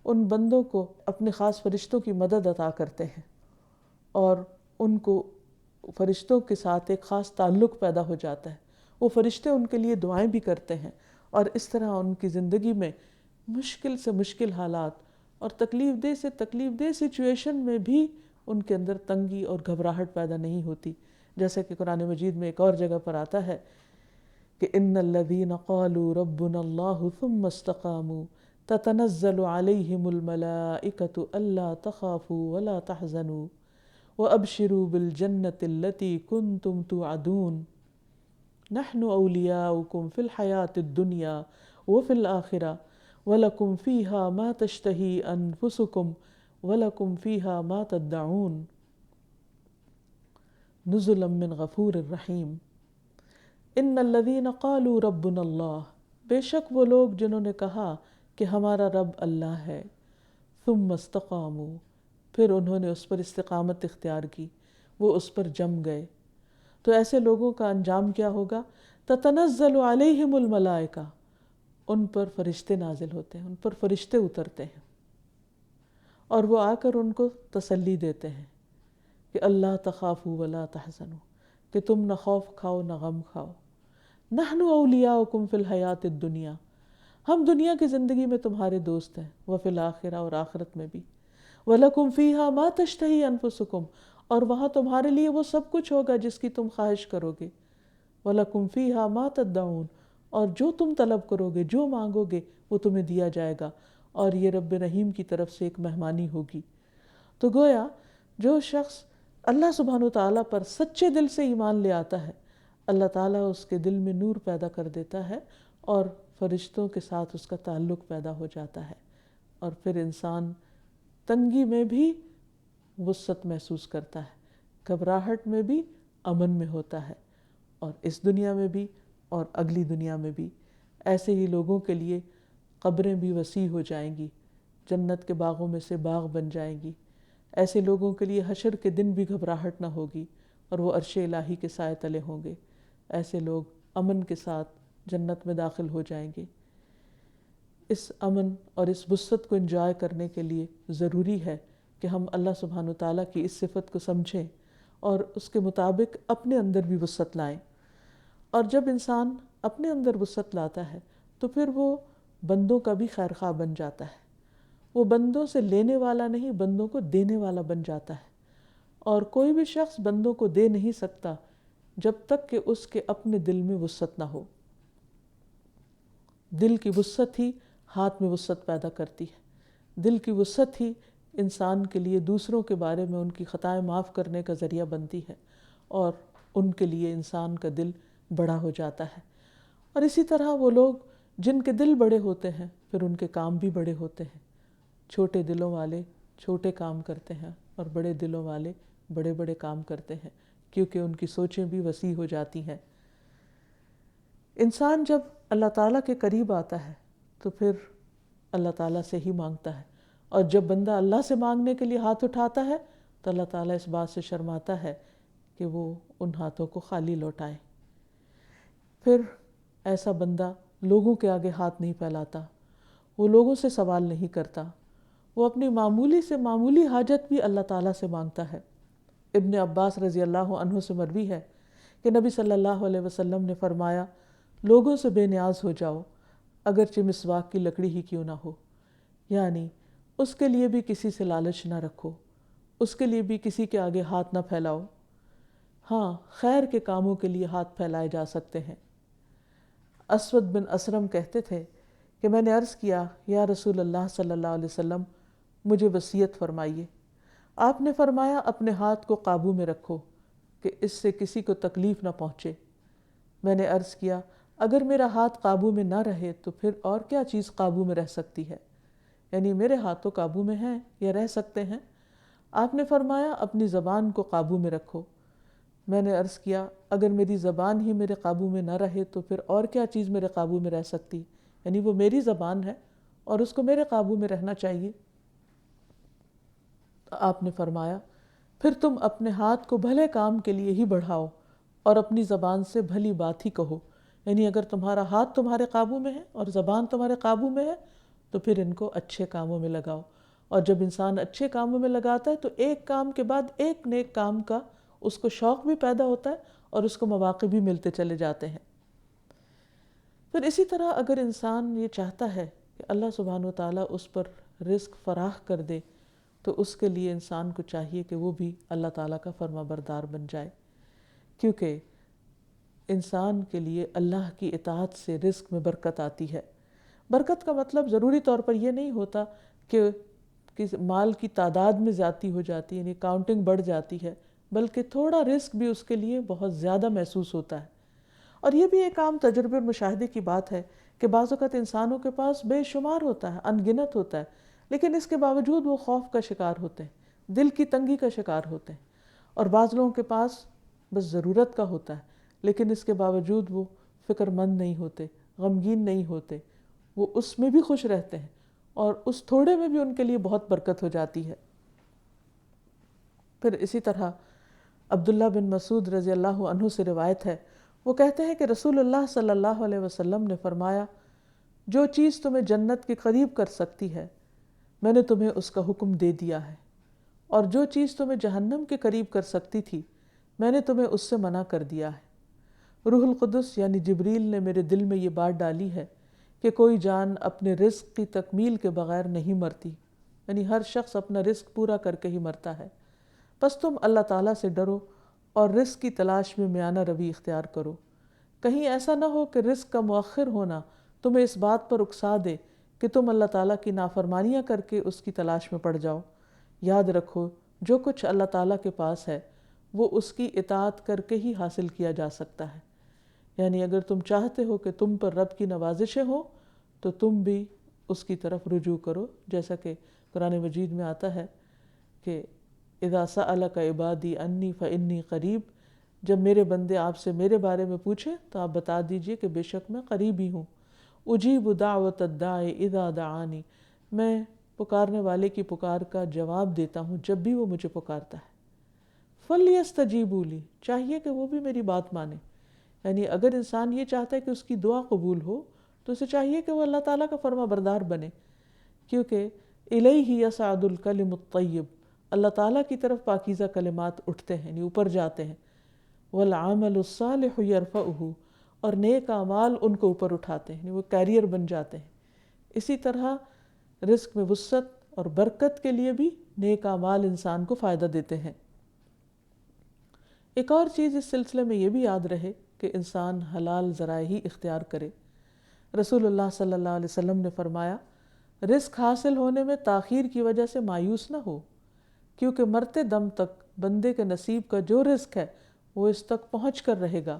ان بندوں کو اپنے خاص فرشتوں کی مدد عطا کرتے ہیں، اور ان کو فرشتوں کے ساتھ ایک خاص تعلق پیدا ہو جاتا ہے، وہ فرشتے ان کے لیے دعائیں بھی کرتے ہیں، اور اس طرح ان کی زندگی میں مشکل سے مشکل حالات اور تکلیف دہ سے تکلیف دہ سچویشن میں بھی ان کے اندر تنگی اور گھبراہٹ پیدا نہیں ہوتی، جیسا کہ قرآن مجید میں ایک اور جگہ پر آتا ہے کہ ان الذین قالوا ربنا اللہ ثم استقاموا تتنزل علیہم الملائکۃ الا تخافوا ولا تحزنوا وابشروا بالجنۃ التی کنتم توعدون نحن اولیاؤکم فی الحیاۃ الدنیا وفی الآخرہ وَلَكُمْ فِيهَا مَا تَشْتَهِي أَنفُسُكُمْ وَلَكُمْ فِيهَا مَا تَدَّعُونَ نُزُلًا مِّن غَفُورٍ رَّحِيمٍ۔ إِنَّ الَّذِينَ قَالُوا رَبُّنَا اللَّهُ، بے شک وہ لوگ جنہوں نے کہا کہ ہمارا رب اللہ ہے، ثم استقاموا، پھر انہوں نے اس پر استقامت اختیار کی، وہ اس پر جم گئے، تو ایسے لوگوں کا انجام کیا ہوگا؟ تتنزل علیہم الملائکہ، ان پر فرشتے نازل ہوتے ہیں، ان پر فرشتے اترتے ہیں، اور وہ آ کر ان کو تسلی دیتے ہیں کہ اللہ تخافوا ولا تحزنوا، کہ تم نہ خوف کھاؤ نہ غم کھاؤ، نحن اولیاؤکم فی الحیات الدنیا، ہم دنیا کی زندگی میں تمہارے دوست ہیں، وفی الآخرہ، اور آخرت میں بھی، وَلَكُمْ فِيهَا مَا تَشْتَهِي أَنفُسُكُمْ، اور وہاں تمہارے لیے وہ سب کچھ ہوگا جس کی تم خواہش کرو گے، وَلَكُمْ فِيهَا مَا تَدَّعُونَ، اور جو تم طلب کرو گے، جو مانگو گے، وہ تمہیں دیا جائے گا، اور یہ رب رحیم کی طرف سے ایک مہمانی ہوگی۔ تو گویا جو شخص اللہ سبحانہ وتعالیٰ پر سچے دل سے ایمان لے آتا ہے، اللہ تعالیٰ اس کے دل میں نور پیدا کر دیتا ہے، اور فرشتوں کے ساتھ اس کا تعلق پیدا ہو جاتا ہے، اور پھر انسان تنگی میں بھی وسعت محسوس کرتا ہے، گھبراہٹ میں بھی امن میں ہوتا ہے، اور اس دنیا میں بھی اور اگلی دنیا میں بھی۔ ایسے ہی لوگوں کے لیے قبریں بھی وسیع ہو جائیں گی، جنت کے باغوں میں سے باغ بن جائیں گی، ایسے لوگوں کے لیے حشر کے دن بھی گھبراہٹ نہ ہوگی، اور وہ عرش الہی کے سائے تلے ہوں گے، ایسے لوگ امن کے ساتھ جنت میں داخل ہو جائیں گے۔ اس امن اور اس وسعت کو انجوائے کرنے کے لیے ضروری ہے کہ ہم اللہ سبحانہ وتعالیٰ کی اس صفت کو سمجھیں اور اس کے مطابق اپنے اندر بھی وسعت لائیں۔ اور جب انسان اپنے اندر وسعت لاتا ہے تو پھر وہ بندوں کا بھی خیر خواہ بن جاتا ہے، وہ بندوں سے لینے والا نہیں، بندوں کو دینے والا بن جاتا ہے، اور کوئی بھی شخص بندوں کو دے نہیں سکتا جب تک کہ اس کے اپنے دل میں وسعت نہ ہو۔ دل کی وسعت ہی ہاتھ میں وسعت پیدا کرتی ہے، دل کی وسعت ہی انسان کے لیے دوسروں کے بارے میں ان کی خطائیں معاف کرنے کا ذریعہ بنتی ہے، اور ان کے لیے انسان کا دل بڑا ہو جاتا ہے۔ اور اسی طرح وہ لوگ جن کے دل بڑے ہوتے ہیں پھر ان کے کام بھی بڑے ہوتے ہیں، چھوٹے دلوں والے چھوٹے کام کرتے ہیں، اور بڑے دلوں والے بڑے بڑے کام کرتے ہیں، کیونکہ ان کی سوچیں بھی وسیع ہو جاتی ہیں۔ انسان جب اللہ تعالیٰ کے قریب آتا ہے تو پھر اللہ تعالیٰ سے ہی مانگتا ہے، اور جب بندہ اللہ سے مانگنے کے لیے ہاتھ اٹھاتا ہے تو اللہ تعالیٰ اس بات سے شرماتا ہے کہ وہ ان ہاتھوں کو خالی لوٹائے۔ پھر ایسا بندہ لوگوں کے آگے ہاتھ نہیں پھیلاتا، وہ لوگوں سے سوال نہیں کرتا، وہ اپنی معمولی سے معمولی حاجت بھی اللہ تعالیٰ سے مانگتا ہے۔ ابن عباس رضی اللہ عنہ سے مروی ہے کہ نبی صلی اللہ علیہ وسلم نے فرمایا، لوگوں سے بے نیاز ہو جاؤ اگرچہ مسواک کی لکڑی ہی کیوں نہ ہو، یعنی اس کے لیے بھی کسی سے لالچ نہ رکھو، اس کے لیے بھی کسی کے آگے ہاتھ نہ پھیلاؤ۔ ہاں، خیر کے کاموں کے لیے ہاتھ پھیلائے جا سکتے ہیں۔ اسود بن اسرم کہتے تھے کہ میں نے عرض کیا، یا رسول اللہ صلی اللہ علیہ وسلم، مجھے وصیت فرمائیے۔ آپ نے فرمایا، اپنے ہاتھ کو قابو میں رکھو کہ اس سے کسی کو تکلیف نہ پہنچے۔ میں نے عرض کیا، اگر میرا ہاتھ قابو میں نہ رہے تو پھر اور کیا چیز قابو میں رہ سکتی ہے؟ یعنی میرے ہاتھ تو قابو میں ہیں یا رہ سکتے ہیں؟ آپ نے فرمایا، اپنی زبان کو قابو میں رکھو۔ میں نے عرض کیا، اگر میری زبان ہی میرے قابو میں نہ رہے تو پھر اور کیا چیز میرے قابو میں رہ سکتی؟ یعنی وہ میری زبان ہے اور اس کو میرے قابو میں رہنا چاہیے۔ آپ نے فرمایا، پھر تم اپنے ہاتھ کو بھلے کام کے لیے ہی بڑھاؤ اور اپنی زبان سے بھلی بات ہی کہو۔ یعنی اگر تمہارا ہاتھ تمہارے قابو میں ہے اور زبان تمہارے قابو میں ہے تو پھر ان کو اچھے کاموں میں لگاؤ، اور جب انسان اچھے کاموں میں لگاتا ہے تو ایک کام کے بعد ایک نیک کام کا اس کو شوق بھی پیدا ہوتا ہے اور اس کو مواقع بھی ملتے چلے جاتے ہیں۔ پھر اسی طرح اگر انسان یہ چاہتا ہے کہ اللہ سبحانہ وتعالیٰ اس پر رزق فراخ کر دے تو اس کے لیے انسان کو چاہیے کہ وہ بھی اللہ تعالیٰ کا فرما بردار بن جائے، کیونکہ انسان کے لیے اللہ کی اطاعت سے رزق میں برکت آتی ہے۔ برکت کا مطلب ضروری طور پر یہ نہیں ہوتا کہ مال کی تعداد میں زیادتی ہو جاتی ہے، یعنی کاؤنٹنگ بڑھ جاتی ہے، بلکہ تھوڑا رزق بھی اس کے لیے بہت زیادہ محسوس ہوتا ہے۔ اور یہ بھی ایک عام تجربے اور مشاہدے کی بات ہے کہ بعض اوقات انسانوں کے پاس بے شمار ہوتا ہے، ان گنت ہوتا ہے، لیکن اس کے باوجود وہ خوف کا شکار ہوتے ہیں، دل کی تنگی کا شکار ہوتے ہیں۔ اور بعض لوگوں کے پاس بس ضرورت کا ہوتا ہے، لیکن اس کے باوجود وہ فکر مند نہیں ہوتے، غمگین نہیں ہوتے، وہ اس میں بھی خوش رہتے ہیں، اور اس تھوڑے میں بھی ان کے لیے بہت برکت ہو جاتی ہے۔ پھر اسی طرح عبداللہ بن مسعود رضی اللہ عنہ سے روایت ہے، وہ کہتے ہیں کہ رسول اللہ صلی اللہ علیہ وسلم نے فرمایا، جو چیز تمہیں جنت کے قریب کر سکتی ہے میں نے تمہیں اس کا حکم دے دیا ہے، اور جو چیز تمہیں جہنم کے قریب کر سکتی تھی میں نے تمہیں اس سے منع کر دیا ہے۔ روح القدس یعنی جبریل نے میرے دل میں یہ بات ڈالی ہے کہ کوئی جان اپنے رزق کی تکمیل کے بغیر نہیں مرتی، یعنی ہر شخص اپنا رزق پورا کر کے ہی مرتا ہے۔ بس تم اللہ تعالیٰ سے ڈرو اور رزق کی تلاش میں میانہ روی اختیار کرو، کہیں ایسا نہ ہو کہ رزق کا مؤخر ہونا تمہیں اس بات پر اکسا دے کہ تم اللہ تعالیٰ کی نافرمانیاں کر کے اس کی تلاش میں پڑ جاؤ۔ یاد رکھو جو کچھ اللہ تعالیٰ کے پاس ہے وہ اس کی اطاعت کر کے ہی حاصل کیا جا سکتا ہے، یعنی اگر تم چاہتے ہو کہ تم پر رب کی نوازشیں ہوں تو تم بھی اس کی طرف رجوع کرو، جیسا کہ قرآن مجید میں آتا ہے کہ اذا سألک عبادی انی فانی قریب، جب میرے بندے آپ سے میرے بارے میں پوچھیں تو آپ بتا دیجئے کہ بے شک میں قریب ہی ہوں، اجیب دعوت الداعی اذا دعانی، میں پکارنے والے کی پکار کا جواب دیتا ہوں جب بھی وہ مجھے پکارتا ہے۔ فَلْيَسْتَجِيبُوا لِي، چاہیے کہ وہ بھی میری بات مانے، یعنی اگر انسان یہ چاہتا ہے کہ اس کی دعا قبول ہو تو اسے چاہیے کہ وہ اللہ تعالیٰ کا فرما بردار بنے، کیونکہ الیہ یصعد الکلم الطیب، اللہ تعالیٰ کی طرف پاکیزہ کلمات اٹھتے ہیں، یعنی اوپر جاتے ہیں، والعمل الصالح یرفعہ، اور نیک اعمال ان کو اوپر اٹھاتے ہیں، یعنی وہ کیریئر بن جاتے ہیں۔ اسی طرح رزق میں وسعت اور برکت کے لیے بھی نیک اعمال انسان کو فائدہ دیتے ہیں۔ ایک اور چیز اس سلسلے میں یہ بھی یاد رہے کہ انسان حلال ذرائع ہی اختیار کرے۔ رسول اللہ صلی اللہ علیہ وسلم نے فرمایا، رزق حاصل ہونے میں تاخیر کی وجہ سے مایوس نہ ہو، کیونکہ مرتے دم تک بندے کے نصیب کا جو رزق ہے وہ اس تک پہنچ کر رہے گا،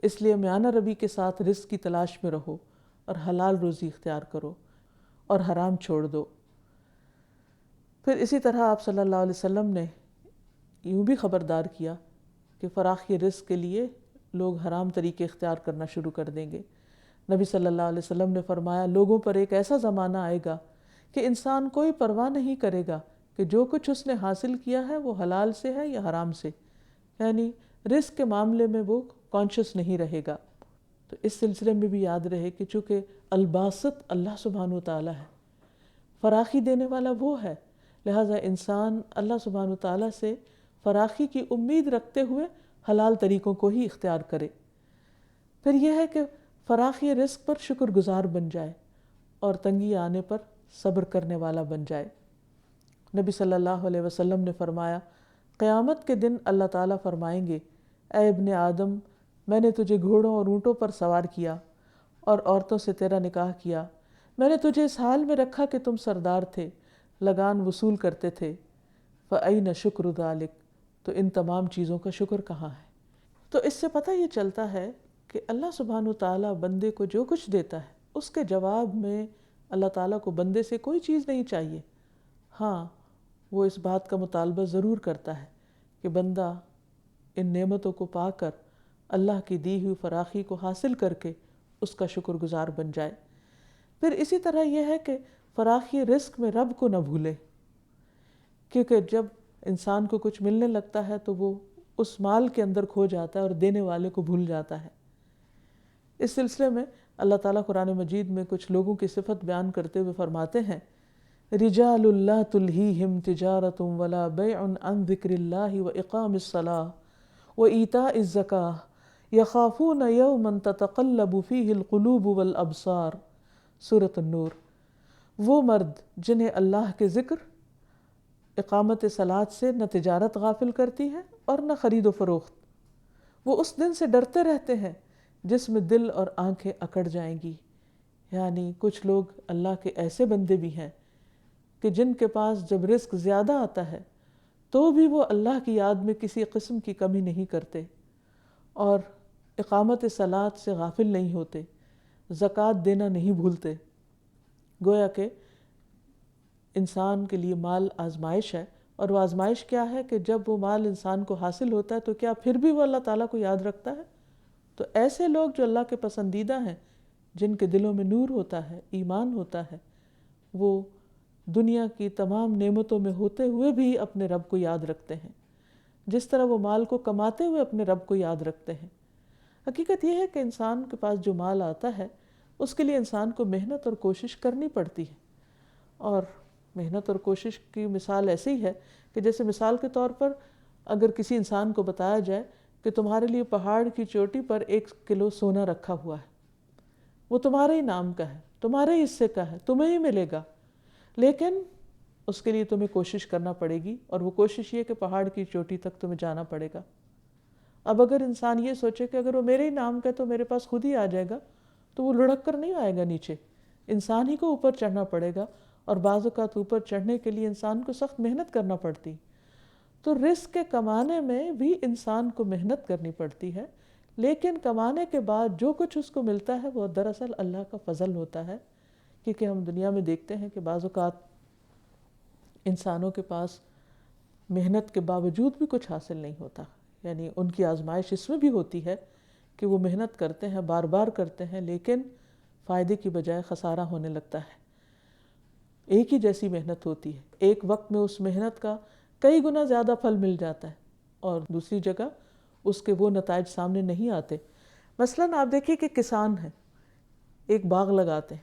اس لیے میانہ روی کے ساتھ رزق کی تلاش میں رہو اور حلال روزی اختیار کرو اور حرام چھوڑ دو۔ پھر اسی طرح آپ صلی اللہ علیہ وسلم نے یوں بھی خبردار کیا کہ فراخی رزق کے لیے لوگ حرام طریقے اختیار کرنا شروع کر دیں گے۔ نبی صلی اللہ علیہ وسلم نے فرمایا، لوگوں پر ایک ایسا زمانہ آئے گا کہ انسان کوئی پرواہ نہیں کرے گا کہ جو کچھ اس نے حاصل کیا ہے وہ حلال سے ہے یا حرام سے، یعنی رزق کے معاملے میں وہ کانشیس نہیں رہے گا۔ تو اس سلسلے میں بھی یاد رہے کہ چونکہ الباسط اللہ سبحانہ وتعالی ہے، فراخی دینے والا وہ ہے، لہٰذا انسان اللہ سبحانہ وتعالی سے فراخی کی امید رکھتے ہوئے حلال طریقوں کو ہی اختیار کرے۔ پھر یہ ہے کہ فراخی رزق پر شکر گزار بن جائے اور تنگی آنے پر صبر کرنے والا بن جائے۔ نبی صلی اللہ علیہ وسلم نے فرمایا، قیامت کے دن اللہ تعالیٰ فرمائیں گے، اے ابن آدم، میں نے تجھے گھوڑوں اور اونٹوں پر سوار کیا اور عورتوں سے تیرا نکاح کیا، میں نے تجھے اس حال میں رکھا کہ تم سردار تھے، لگان وصول کرتے تھے، فَأَيْنَ شُكْرُ ذَلِكَ، تو ان تمام چیزوں کا شکر کہاں ہے؟ تو اس سے پتہ یہ چلتا ہے کہ اللہ سبحانہ وتعالیٰ بندے کو جو کچھ دیتا ہے اس کے جواب میں اللہ تعالیٰ کو بندے سے کوئی چیز نہیں چاہیے۔ ہاں، وہ اس بات کا مطالبہ ضرور کرتا ہے کہ بندہ ان نعمتوں کو پا کر اللہ کی دی ہوئی فراخی کو حاصل کر کے اس کا شکر گزار بن جائے۔ پھر اسی طرح یہ ہے کہ فراخی رزق میں رب کو نہ بھولے، کیونکہ جب انسان کو کچھ ملنے لگتا ہے تو وہ اس مال کے اندر کھو جاتا ہے اور دینے والے کو بھول جاتا ہے۔ اس سلسلے میں اللہ تعالیٰ قرآن مجید میں کچھ لوگوں کی صفت بیان کرتے ہوئے فرماتے ہیں، رجال لا تلہیہم تجارۃ ولا بیع عن ذکر اللہ واقام الصلاۃ وایتاء الزکاۃ یخافون یوما تتقلب فیہ القلوب والابصار، سورۃ النور۔ وہ مرد جنہیں اللہ کے ذکر، اقامت صلاۃ سے نہ تجارت غافل کرتی ہے اور نہ خرید و فروخت، وہ اس دن سے ڈرتے رہتے ہیں جس میں دل اور آنکھیں اکڑ جائیں گی۔ یعنی کچھ لوگ اللہ کے ایسے بندے بھی ہیں کہ جن کے پاس جب رزق زیادہ آتا ہے تو بھی وہ اللہ کی یاد میں کسی قسم کی کمی نہیں کرتے اور اقامت صلاۃ سے غافل نہیں ہوتے، زکوٰۃ دینا نہیں بھولتے۔ گویا کہ انسان کے لیے مال آزمائش ہے، اور وہ آزمائش کیا ہے کہ جب وہ مال انسان کو حاصل ہوتا ہے تو کیا پھر بھی وہ اللہ تعالیٰ کو یاد رکھتا ہے؟ تو ایسے لوگ جو اللہ کے پسندیدہ ہیں، جن کے دلوں میں نور ہوتا ہے، ایمان ہوتا ہے، وہ دنیا کی تمام نعمتوں میں ہوتے ہوئے بھی اپنے رب کو یاد رکھتے ہیں، جس طرح وہ مال کو کماتے ہوئے اپنے رب کو یاد رکھتے ہیں۔ حقیقت یہ ہے کہ انسان کے پاس جو مال آتا ہے اس کے لیے انسان کو محنت اور کوشش کرنی پڑتی ہے، اور محنت اور کوشش کی مثال ایسی ہے کہ جیسے مثال کے طور پر اگر کسی انسان کو بتایا جائے کہ تمہارے لیے پہاڑ کی چوٹی پر 1 کلو سونا رکھا ہوا ہے، وہ تمہارے ہی نام کا ہے، تمہارے ہی حصے کا ہے، تمہیں ہی ملے گا، لیکن اس کے لیے تمہیں کوشش کرنا پڑے گی، اور وہ کوشش یہ کہ پہاڑ کی چوٹی تک تمہیں جانا پڑے گا۔ اب اگر انسان یہ سوچے کہ اگر وہ میرے ہی نام کا ہے تو میرے پاس خود ہی آ جائے گا، تو وہ لڑک کر نہیں آئے گا نیچے، انسان ہی کو اوپر چڑھنا پڑے گا، اور بعض اوقات اوپر چڑھنے کے لیے انسان کو سخت محنت کرنا پڑتی۔ تو رزق کے کمانے میں بھی انسان کو محنت کرنی پڑتی ہے، لیکن کمانے کے بعد جو کچھ اس کو ملتا ہے وہ دراصل اللہ کا فضل ہوتا ہے، کیونکہ ہم دنیا میں دیکھتے ہیں کہ بعض اوقات انسانوں کے پاس محنت کے باوجود بھی کچھ حاصل نہیں ہوتا، یعنی ان کی آزمائش اس میں بھی ہوتی ہے کہ وہ محنت کرتے ہیں، بار بار کرتے ہیں، لیکن فائدے کی بجائے خسارہ ہونے لگتا ہے۔ ایک ہی جیسی محنت ہوتی ہے، ایک وقت میں اس محنت کا کئی گنا زیادہ پھل مل جاتا ہے، اور دوسری جگہ اس کے وہ نتائج سامنے نہیں آتے۔ مثلاً آپ دیکھیے کہ کسان ہیں، ایک باغ لگاتے ہیں،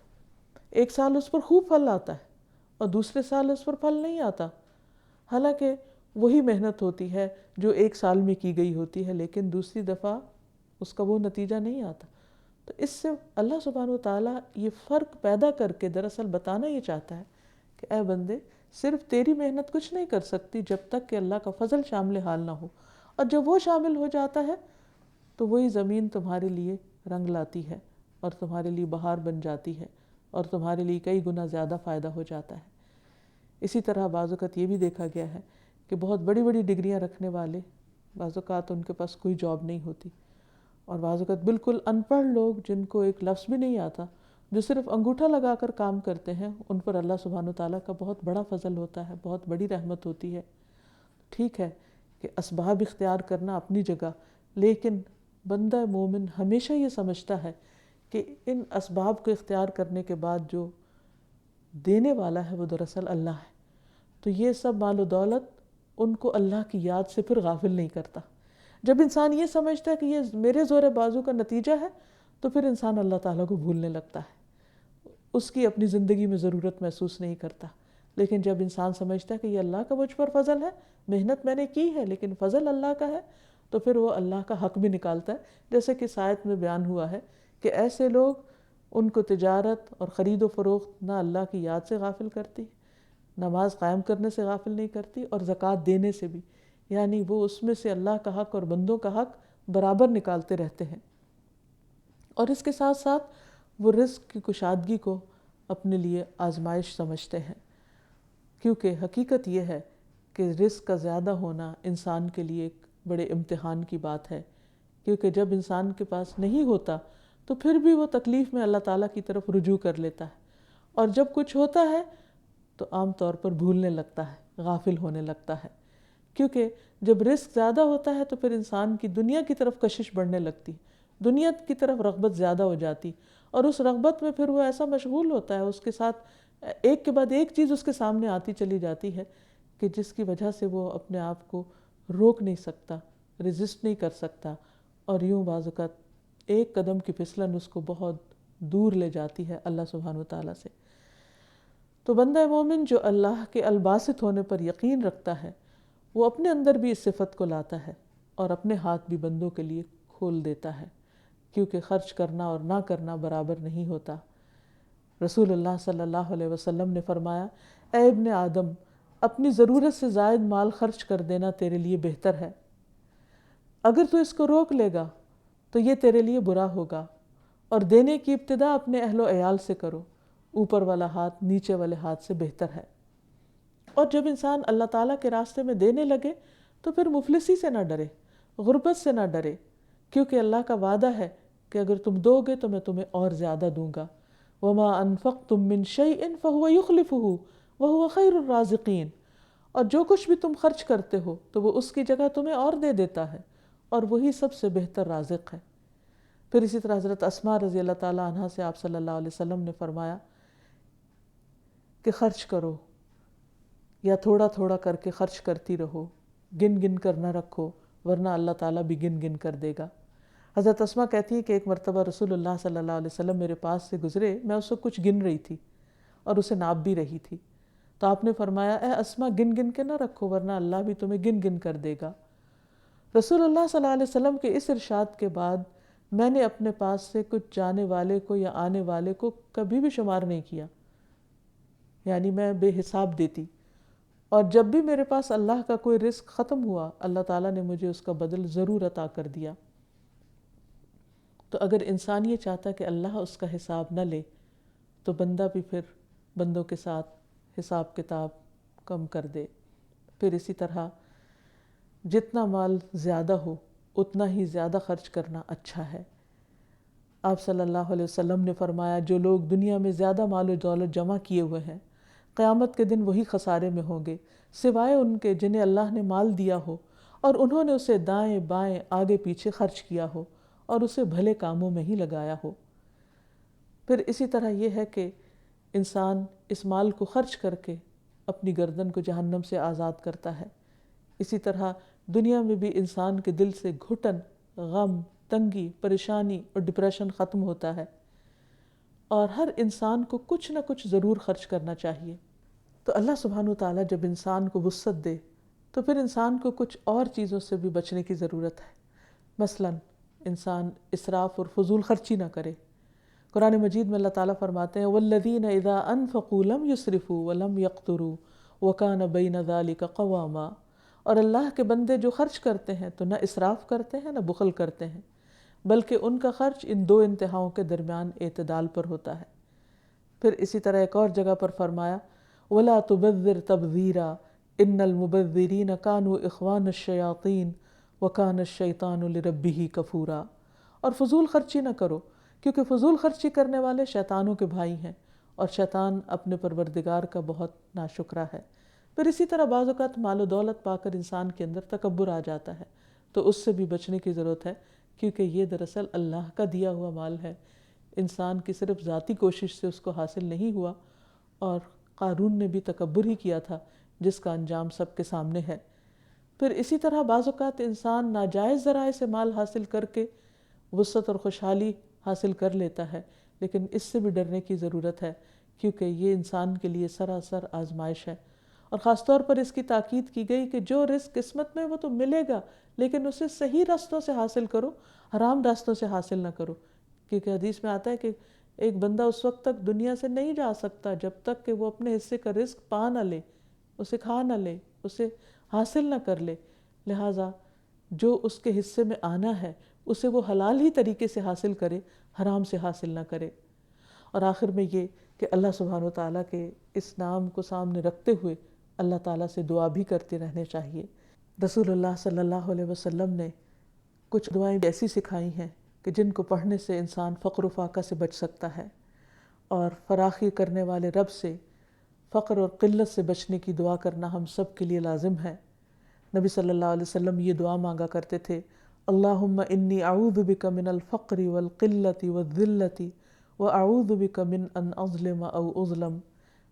ایک سال اس پر خوب پھل آتا ہے اور دوسرے سال اس پر پھل نہیں آتا، حالانکہ وہی محنت ہوتی ہے جو ایک سال میں کی گئی ہوتی ہے، لیکن دوسری دفعہ اس کا وہ نتیجہ نہیں آتا۔ تو اس سے اللہ سبحانہ و تعالیٰ یہ فرق پیدا کر کے دراصل بتانا یہ چاہتا ہے کہ اے بندے، صرف تیری محنت کچھ نہیں کر سکتی جب تک کہ اللہ کا فضل شامل حال نہ ہو، اور جب وہ شامل ہو جاتا ہے تو وہی زمین تمہارے لیے رنگ لاتی ہے اور تمہارے لیے بہار بن جاتی ہے، اور تمہارے لیے کئی گنا زیادہ فائدہ ہو جاتا ہے۔ اسی طرح بعض اوقات یہ بھی دیکھا گیا ہے کہ بہت بڑی بڑی ڈگریاں رکھنے والے بعض اوقات ان کے پاس کوئی جاب نہیں ہوتی، اور بعض اوقات بالکل ان پڑھ لوگ جن کو ایک لفظ بھی نہیں آتا، جو صرف انگوٹھا لگا کر کام کرتے ہیں، ان پر اللہ سبحانہ وتعالیٰ کا بہت بڑا فضل ہوتا ہے، بہت بڑی رحمت ہوتی ہے۔ ٹھیک ہے کہ اسباب اختیار کرنا اپنی جگہ، لیکن بندہ مومن ہمیشہ یہ سمجھتا ہے کہ ان اسباب کو اختیار کرنے کے بعد جو دینے والا ہے وہ دراصل اللہ ہے، تو یہ سب مال و دولت ان کو اللہ کی یاد سے پھر غافل نہیں کرتا۔ جب انسان یہ سمجھتا ہے کہ یہ میرے زور بازو کا نتیجہ ہے، تو پھر انسان اللہ تعالیٰ کو بھولنے لگتا ہے، اس کی اپنی زندگی میں ضرورت محسوس نہیں کرتا۔ لیکن جب انسان سمجھتا ہے کہ یہ اللہ کا مجھ پر فضل ہے، محنت میں نے کی ہے لیکن فضل اللہ کا ہے، تو پھر وہ اللہ کا حق بھی نکالتا ہے، جیسے کہ اس آیت میں بیان ہوا ہے کہ ایسے لوگ، ان کو تجارت اور خرید و فروخت نہ اللہ کی یاد سے غافل کرتی، نماز قائم کرنے سے غافل نہیں کرتی، اور زکوٰۃ دینے سے بھی، یعنی وہ اس میں سے اللہ کا حق اور بندوں کا حق برابر نکالتے رہتے ہیں، اور اس کے ساتھ ساتھ وہ رزق کی کشادگی کو اپنے لیے آزمائش سمجھتے ہیں، کیونکہ حقیقت یہ ہے کہ رزق کا زیادہ ہونا انسان کے لیے ایک بڑے امتحان کی بات ہے، کیونکہ جب انسان کے پاس نہیں ہوتا تو پھر بھی وہ تکلیف میں اللہ تعالیٰ کی طرف رجوع کر لیتا ہے، اور جب کچھ ہوتا ہے تو عام طور پر بھولنے لگتا ہے، غافل ہونے لگتا ہے، کیونکہ جب رزق زیادہ ہوتا ہے تو پھر انسان کی دنیا کی طرف کشش بڑھنے لگتی، دنیا کی طرف رغبت زیادہ ہو جاتی، اور اس رغبت میں پھر وہ ایسا مشغول ہوتا ہے، اس کے ساتھ ایک کے بعد ایک چیز اس کے سامنے آتی چلی جاتی ہے کہ جس کی وجہ سے وہ اپنے آپ کو روک نہیں سکتا، ریزسٹ نہیں کر سکتا، اور یوں بعض اوقات ایک قدم کی پھسلن اس کو بہت دور لے جاتی ہے اللہ سبحانہ وتعالیٰ سے۔ تو بندہ مومن جو اللہ کے الباسط ہونے پر یقین رکھتا ہے، وہ اپنے اندر بھی اس صفت کو لاتا ہے، اور اپنے ہاتھ بھی بندوں کے لیے کھول دیتا ہے، کیونکہ خرچ کرنا اور نہ کرنا برابر نہیں ہوتا۔ رسول اللہ صلی اللہ علیہ وسلم نے فرمایا، اے ابن آدم، اپنی ضرورت سے زائد مال خرچ کر دینا تیرے لیے بہتر ہے، اگر تو اس کو روک لے گا تو یہ تیرے لیے برا ہوگا، اور دینے کی ابتدا اپنے اہل و عیال سے کرو، اوپر والا ہاتھ نیچے والے ہاتھ سے بہتر ہے۔ اور جب انسان اللہ تعالیٰ کے راستے میں دینے لگے تو پھر مفلسی سے نہ ڈرے، غربت سے نہ ڈرے، کیونکہ اللہ کا وعدہ ہے کہ اگر تم دو گے تو میں تمہیں اور زیادہ دوں گا۔ وَمَا أَنفَقْتُم مِّن شَيْءٍ فَهُوَ يُخْلِفُهُ وَهُوَ خَيْرُ الرَّازِقِينَ، اور جو کچھ بھی تم خرچ کرتے ہو تو وہ اس کی جگہ تمہیں اور دے دیتا ہے، اور وہی سب سے بہتر رازق ہے۔ پھر اسی طرح حضرت اسماء رضی اللہ تعالیٰ عنہ سے آپ صلی اللہ علیہ وسلم نے فرمایا کہ خرچ کرو، یا تھوڑا تھوڑا کر کے خرچ کرتی رہو، گن گن کر نہ رکھو ورنہ اللہ تعالیٰ بھی گن گن کر دے گا۔ حضرت اسماء کہتی ہیں کہ ایک مرتبہ رسول اللہ صلی اللہ علیہ وسلم میرے پاس سے گزرے، میں اس وقت کچھ گن رہی تھی اور اسے ناپ بھی رہی تھی، تو آپ نے فرمایا اے اسماء گن گن کے نہ رکھو ورنہ اللہ بھی تمہیں گن گن کر دے گا۔ رسول اللہ صلی اللہ علیہ وسلم کے اس ارشاد کے بعد میں نے اپنے پاس سے کچھ جانے والے کو یا آنے والے کو کبھی بھی شمار نہیں کیا، یعنی میں بے حساب دیتی، اور جب بھی میرے پاس اللہ کا کوئی رزق ختم ہوا اللہ تعالیٰ نے مجھے اس کا بدل ضرور عطا کر دیا۔ تو اگر انسان یہ چاہتا کہ اللہ اس کا حساب نہ لے تو بندہ بھی پھر بندوں کے ساتھ حساب کتاب کم کر دے۔ پھر اسی طرح جتنا مال زیادہ ہو اتنا ہی زیادہ خرچ کرنا اچھا ہے۔ آپ صلی اللہ علیہ وسلم نے فرمایا جو لوگ دنیا میں زیادہ مال و دولت جمع کیے ہوئے ہیں قیامت کے دن وہی خسارے میں ہوں گے، سوائے ان کے جنہیں اللہ نے مال دیا ہو اور انہوں نے اسے دائیں بائیں آگے پیچھے خرچ کیا ہو اور اسے بھلے کاموں میں ہی لگایا ہو۔ پھر اسی طرح یہ ہے کہ انسان اس مال کو خرچ کر کے اپنی گردن کو جہنم سے آزاد کرتا ہے۔ اسی طرح دنیا میں بھی انسان کے دل سے گھٹن، غم، تنگی، پریشانی اور ڈپریشن ختم ہوتا ہے، اور ہر انسان کو کچھ نہ کچھ ضرور خرچ کرنا چاہیے۔ تو اللہ سبحانہ وتعالیٰ جب انسان کو وسعت دے تو پھر انسان کو کچھ اور چیزوں سے بھی بچنے کی ضرورت ہے۔ مثلاً انسان اسراف اور فضول خرچی نہ کرے۔ قرآن مجید میں اللہ تعالیٰ فرماتے ہیں وَالَّذِينَ إِذَا أَنفَقُوا لَمْ يُسْرِفُوا وَلَمْ يَقْتُرُوا وَكَانَ بَيْنَ ذَلِكَ قَوَامًا، اور اللہ کے بندے جو خرچ کرتے ہیں تو نہ اسراف کرتے ہیں نہ بخل کرتے ہیں، بلکہ ان کا خرچ ان دو انتہاؤں کے درمیان اعتدال پر ہوتا ہے۔ پھر اسی طرح ایک اور جگہ پر فرمایا وَلَا تُبَذِّرْ تَبْذِيرًا إِنَّ الْمُبَذِّرِينَ كَانُوا إِخْوَانَ الشَّيَاطِينِ وَكَانَ الشَّيْطَانُ لِرَبِّهِ كَفُورًا، اور فضول خرچی نہ کرو کیونکہ فضول خرچی کرنے والے شیطانوں کے بھائی ہیں اور شیطان اپنے پروردگار کا بہت ناشکرا ہے۔ پھر اسی طرح بعض اوقات مال و دولت پا کر انسان کے اندر تکبر آ جاتا ہے، تو اس سے بھی بچنے کی ضرورت ہے، کیونکہ یہ دراصل اللہ کا دیا ہوا مال ہے، انسان کی صرف ذاتی کوشش سے اس کو حاصل نہیں ہوا، اور قارون نے بھی تکبر ہی کیا تھا جس کا انجام سب کے سامنے ہے۔ پھر اسی طرح بعض اوقات انسان ناجائز ذرائع سے مال حاصل کر کے وسعت اور خوشحالی حاصل کر لیتا ہے، لیکن اس سے بھی ڈرنے کی ضرورت ہے، کیونکہ یہ انسان کے لیے سراسر آزمائش ہے، اور خاص طور پر اس کی تاکید کی گئی کہ جو رزق قسمت میں وہ تو ملے گا لیکن اسے صحیح راستوں سے حاصل کرو، حرام راستوں سے حاصل نہ کرو، کیونکہ حدیث میں آتا ہے کہ ایک بندہ اس وقت تک دنیا سے نہیں جا سکتا جب تک کہ وہ اپنے حصے کا رزق پا نہ لے، اسے کھا نہ لے، اسے حاصل نہ کر لے، لہٰذا جو اس کے حصے میں آنا ہے اسے وہ حلال ہی طریقے سے حاصل کرے، حرام سے حاصل نہ کرے۔ اور آخر میں یہ کہ اللہ سبحانہ وتعالیٰ کے اس نام کو سامنے رکھتے ہوئے اللہ تعالیٰ سے دعا بھی کرتے رہنے چاہیے۔ رسول اللہ صلی اللہ علیہ وسلم نے کچھ دعائیں ایسی سکھائی ہیں کہ جن کو پڑھنے سے انسان فقر و فاقہ سے بچ سکتا ہے، اور فراخی کرنے والے رب سے فقر اور قلت سے بچنے کی دعا کرنا ہم سب کے لیے لازم ہے۔ نبی صلی اللہ علیہ وسلم یہ دعا مانگا کرتے تھے اللہم انی اعوذ بک من الفقر والقلت والذلت واعوذ بک من ان اظلم او اظلم،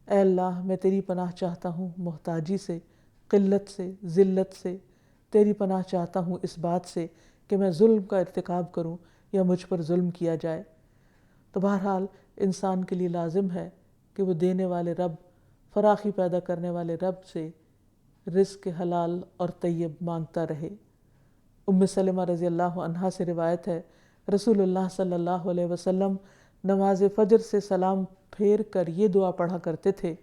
اے اللہ میں تیری پناہ چاہتا ہوں محتاجی سے، قلت سے، ذلت سے، تیری پناہ چاہتا ہوں اس بات سے کہ میں ظلم کا ارتکاب کروں یا مجھ پر ظلم کیا جائے۔ تو بہرحال انسان کے لیے لازم ہے کہ وہ دینے والے رب، فراخی پیدا کرنے والے رب سے رزق حلال اور طیب مانگتا رہے۔ ام سلمہ رضی اللہ عنہا سے روایت ہے رسول اللہ صلی اللہ علیہ وسلم نماز فجر سے سلام پھیر کر یہ دعا پڑھا کرتے تھے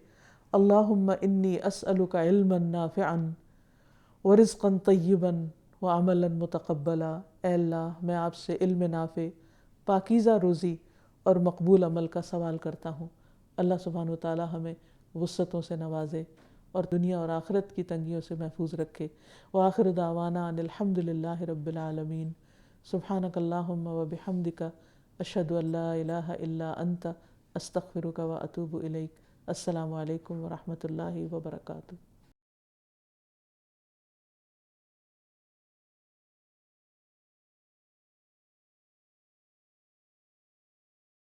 اللہم انی اسألک علما نافعا ورزقا طیبا وعملا متقبلا، اے اللہ میں آپ سے علم نافع، پاکیزہ روزی اور مقبول عمل کا سوال کرتا ہوں۔ اللہ سبحانہ وتعالی ہمیں وسعتوں سے نوازے اور دنیا اور آخرت کی تنگیوں سے محفوظ رکھے۔ وآخر دعوانا ان الحمد للہ رب العالمین۔ سبحانک اللہم وبحمدک اشہد ان لا الہ الا انت استغفرک واتوب الیک۔ السلام علیکم ورحمۃ اللہ وبرکاتہ۔